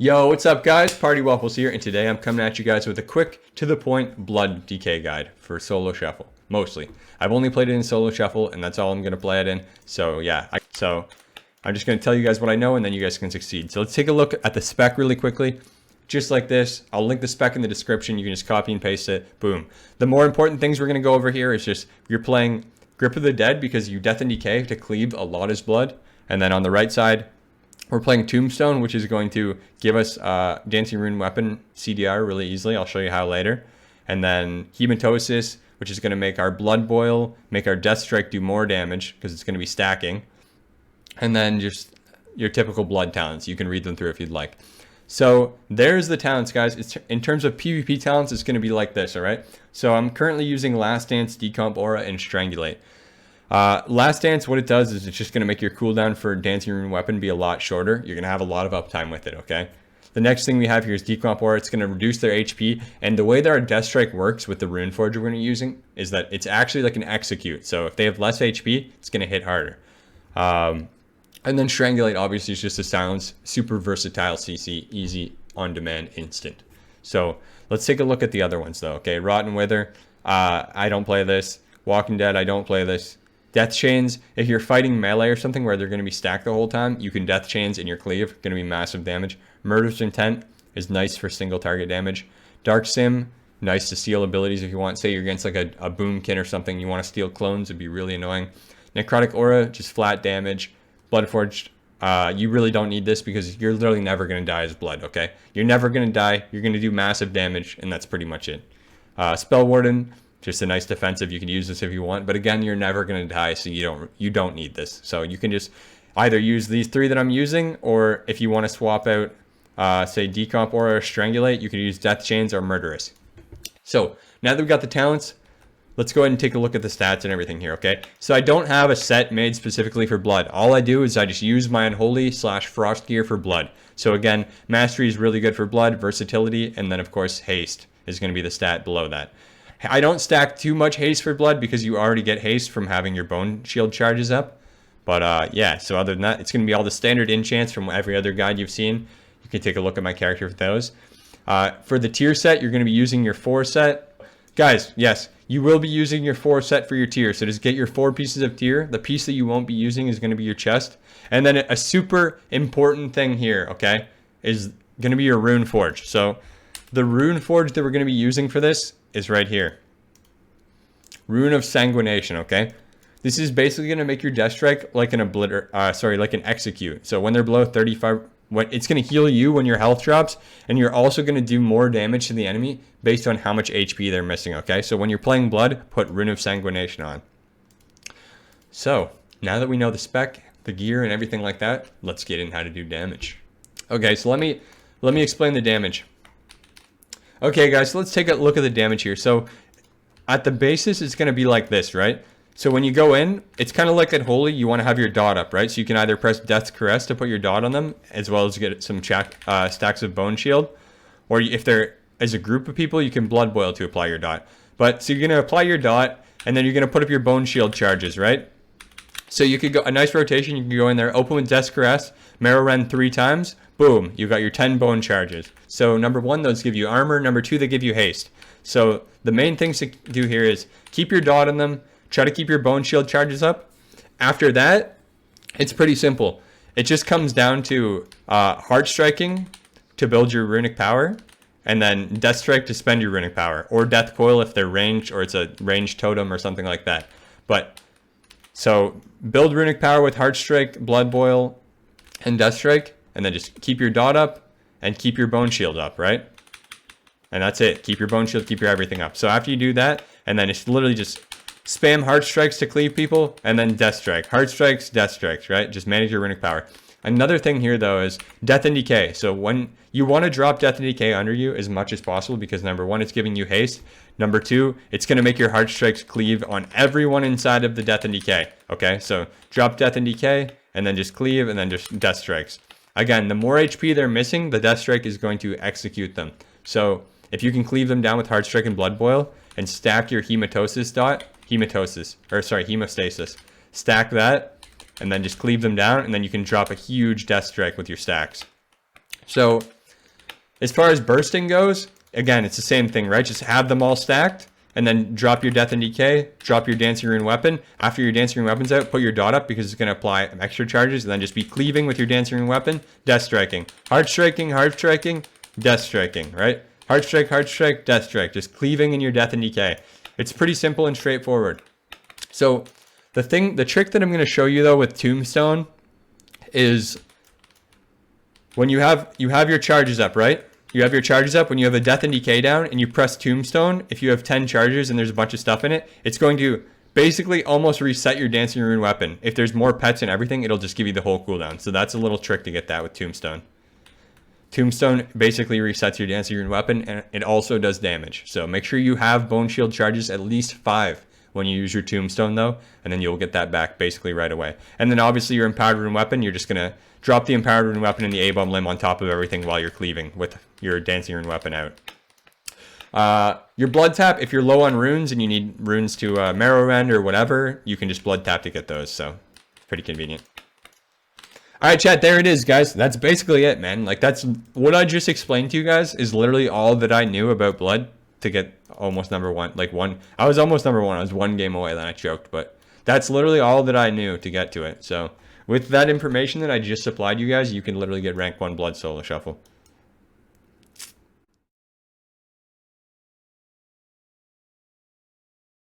Yo, what's up guys? Partywaffles here, and today I'm coming at you guys with a quick, to the point blood decay guide for solo shuffle, mostly. I've only played it in solo shuffle, and that's all I'm going to play it in, so yeah. I'm just going to tell you guys what I know, and then you guys can succeed. So let's take a look at the spec really quickly, just like this. I'll link the spec in the description, you can just copy and paste it, boom. The more important things we're going to go over here is just, you're playing Grip of the Dead because you death and decay to cleave a lot of blood, and then on the right side, we're playing Tombstone, which is going to give us Dancing Rune Weapon CDR really easily. I'll show you how later. And then Hematosis, which is going to make our Blood Boil, make our Death Strike do more damage because it's going to be stacking. And then just your typical blood talents. You can read them through if you'd like. So there's the talents, guys. In terms of PvP talents, it's going to be like this, all right? So I'm currently using Last Dance, Decomp Aura, and Strangulate. Last Dance, what it does is it's just going to make your cooldown for Dancing Rune Weapon be a lot shorter. You're going to have a lot of uptime with it, okay? The next thing we have here is Decomp Aura. It's going to reduce their HP, and the way that our Death Strike works with the Rune Forge we're going to be using is that it's actually like an execute. So if they have less HP, it's going to hit harder. And then Strangulate, obviously, is just a silence, super versatile CC, easy, on-demand, instant. So let's take a look at the other ones, though, okay? Rotten Wither, I don't play this. Walking Dead, I don't play this. Death Chains, if you're fighting melee or something where they're going to be stacked the whole time, you can Death Chains in your cleave, going to be massive damage. Murderous Intent is nice for single target damage. Dark Sim, nice to steal abilities if you want. Say you're against like a Boomkin or something, you want to steal clones, it'd be really annoying. Necrotic Aura, just flat damage. Bloodforged, you really don't need this because you're literally never going to die as blood, okay? You're never going to die, you're going to do massive damage, and that's pretty much it. Spell Warden, just a nice defensive. You can use this if you want, but again, you're never going to die, so you don't need this. So you can just either use these three that I'm using, or if you want to swap out, say Decomp or Strangulate, you can use Death Chains or Murderous. So now that we've got the talents, let's go ahead and take a look at the stats and everything here, okay? So I don't have a set made specifically for blood. All I do is I just use my Unholy / Frost gear for blood. So again, Mastery is really good for blood, versatility, and then of course Haste is going to be the stat below that. I don't stack too much haste for blood because you already get haste from having your bone shield charges up. But yeah, so other than that, it's going to be all the standard enchants from every other guide you've seen. You can take a look at my character for those. For the tier set, you're going to be using your 4 set. Guys, yes, you will be using your 4 set for your tier. So just get your 4 pieces of tier. The piece that you won't be using is going to be your chest. And then a super important thing here, okay, is going to be your Rune Forge. So the Rune Forge that we're going to be using for this is right here. Rune of Sanguination, okay? This is basically going to make your Death Strike like an like an execute. So when they're below 35, it's going to heal you when your health drops, and you're also going to do more damage to the enemy based on how much HP they're missing, okay? So when you're playing blood, put Rune of Sanguination on. So now that we know the spec, the gear, and everything like that, let's get in how to do damage. Okay, so let me explain the damage. Okay, guys, so let's take a look at the damage here. So at the basis, it's going to be like this, right? So when you go in, it's kind of like at Holy, you want to have your dot up, right? So you can either press Death's Caress to put your dot on them, as well as get some stacks of Bone Shield. Or if they're as a group of people, you can Blood Boil to apply your dot. But so you're going to apply your dot, and then you're going to put up your Bone Shield charges, right? So you could go, a nice rotation, you can go in there, open with Death's Caress, Marrow Rend 3 times, boom, you got your 10 bone charges. So number 1, those give you armor. Number 2, they give you haste. So the main things to do here is keep your dot on them, try to keep your bone shield charges up. After that, it's pretty simple. It just comes down to Heart Striking to build your runic power, and then Death Strike to spend your runic power, or Death Coil if they're ranged, or it's a ranged totem or something like that. But so build runic power with Heart Strike, Blood Boil, and Death Strike, and then just keep your dot up and keep your bone shield up, right? And that's it. Keep your bone shield, keep your everything up. So after you do that, and then it's literally just spam Heart Strikes to cleave people, and then Death Strike. Heart Strikes, Death Strikes, right? Just manage your runic power. Another thing here, though, is Death and Decay. So when you want to drop Death and Decay under you as much as possible, because number 1, it's giving you haste. Number 2, it's going to make your Heart Strikes cleave on everyone inside of the Death and Decay. Okay, so drop Death and Decay, and then just cleave, and then just Death Strikes. Again, the more HP they're missing, the Death Strike is going to execute them. So if you can cleave them down with Heart Strike and Blood Boil, and stack your Hemostasis, stack that, and then just cleave them down, and then you can drop a huge Death Strike with your stacks. So As far as bursting goes, again, it's the same thing, right? Just have them all stacked, and then drop your Death and Decay, drop your Dancing Rune weapon. After your Dancing Rune weapon's out, put your dot up because it's going to apply extra charges, and then just be cleaving with your Dancing Rune weapon, Death Striking. Heart Striking, Death Striking, right? Heart Strike, Death Strike. Just cleaving in your Death and Decay. It's pretty simple and straightforward. So the trick that I'm going to show you though with Tombstone is when you have your charges up, right? You have your charges up when you have a Death and Decay down and you press Tombstone. If you have 10 charges and there's a bunch of stuff in it, it's going to basically almost reset your Dancing Rune weapon. If there's more pets and everything, it'll just give you the whole cooldown. So that's a little trick to get that with Tombstone. Tombstone basically resets your Dancing Rune weapon, and it also does damage. So make sure you have Bone Shield charges at least 5 when you use your Tombstone though, and then you'll get that back basically right away. And then obviously your Empowered Rune weapon, you're just going to drop the Empowered Rune weapon and the A-Bomb limb on top of everything while you're cleaving with your Dancing Rune weapon out. Your Blood Tap, if you're low on runes and you need runes to Marrow Rend or whatever, you can just Blood Tap to get those, so pretty convenient. Alright chat, there it is guys. That's basically it, man. Like that's what I just explained to you guys is literally all that I knew about Blood to get almost number one. I was almost number one. I was 1 game away, then I choked, but that's literally all that I knew to get to it. So with that information that I just supplied you guys, you can literally get rank 1 Blood solo shuffle.